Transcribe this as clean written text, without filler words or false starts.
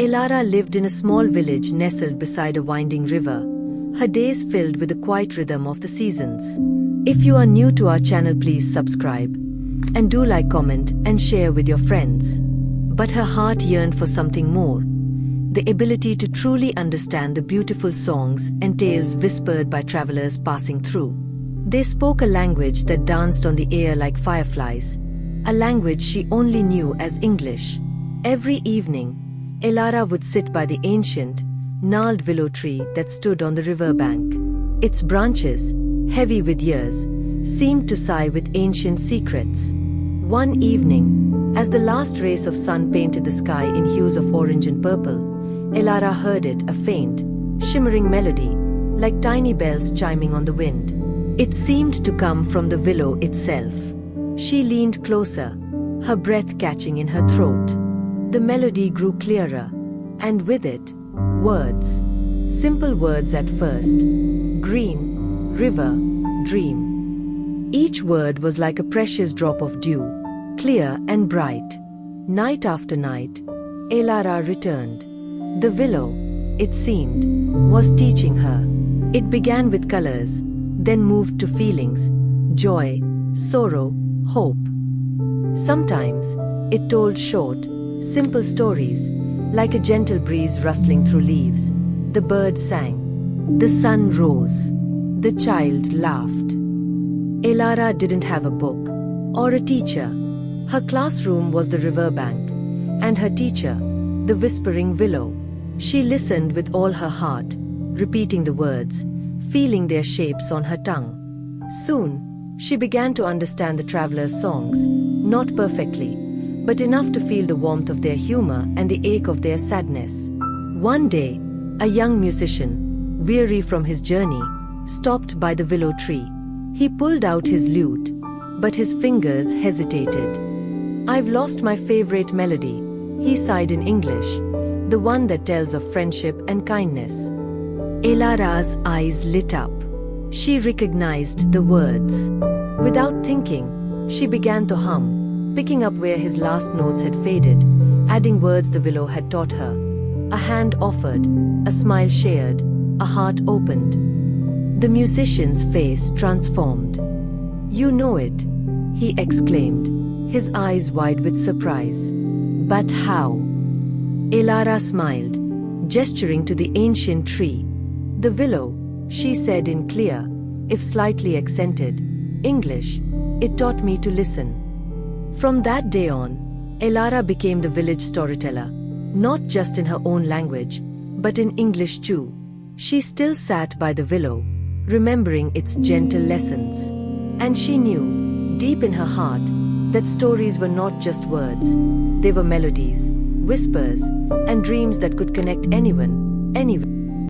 Elara lived in a small village nestled beside a winding river, her days filled with the quiet rhythm of the seasons. If you are new to our channel, please subscribe, and do like, comment, and share with your friends. But her heart yearned for something more, the ability to truly understand the beautiful songs and tales whispered by travelers passing through. They spoke a language that danced on the air like fireflies, a language she only knew as English. Every evening, Elara would sit by the ancient, gnarled willow tree that stood on the riverbank. Its branches, heavy with years, seemed to sigh with ancient secrets. One evening, as the last rays of sun painted the sky in hues of orange and purple, Elara heard it, a faint, shimmering melody, like tiny bells chiming on the wind. It seemed to come from the willow itself. She leaned closer, her breath catching in her throat. The melody grew clearer, and with it, words. Simple words at first. Green, river, dream. Each word was like a precious drop of dew, clear and bright. Night after night, Elara returned. The willow, it seemed, was teaching her. It began with colors, then moved to feelings, joy, sorrow, hope. Sometimes, it told short, simple stories, like a gentle breeze rustling through leaves. The bird sang. The sun rose. The child laughed. Elara didn't have a book or a teacher. Her classroom was the riverbank, and her teacher, the whispering willow. She listened with all her heart, repeating the words, feeling their shapes on her tongue. Soon, she began to understand the travelers' songs, not perfectly, but enough to feel the warmth of their humor and the ache of their sadness. One day, a young musician, weary from his journey, stopped by the willow tree. He pulled out his lute, but his fingers hesitated. "I've lost my favorite melody," he sighed in English, "the one that tells of friendship and kindness." Elara's eyes lit up. She recognized the words. Without thinking, she began to hum, picking up where his last notes had faded, adding words the willow had taught her. A hand offered, a smile shared, a heart opened. The musician's face transformed. "You know it," he exclaimed, his eyes wide with surprise. "But how?" Elara smiled, gesturing to the ancient tree. "The willow," she said in clear, if slightly accented, English, "it taught me to listen." From that day on, Elara became the village storyteller, not just in her own language, but in English too. She still sat by the willow, remembering its gentle lessons. And she knew, deep in her heart, that stories were not just words, they were melodies, whispers, and dreams that could connect anyone, anywhere.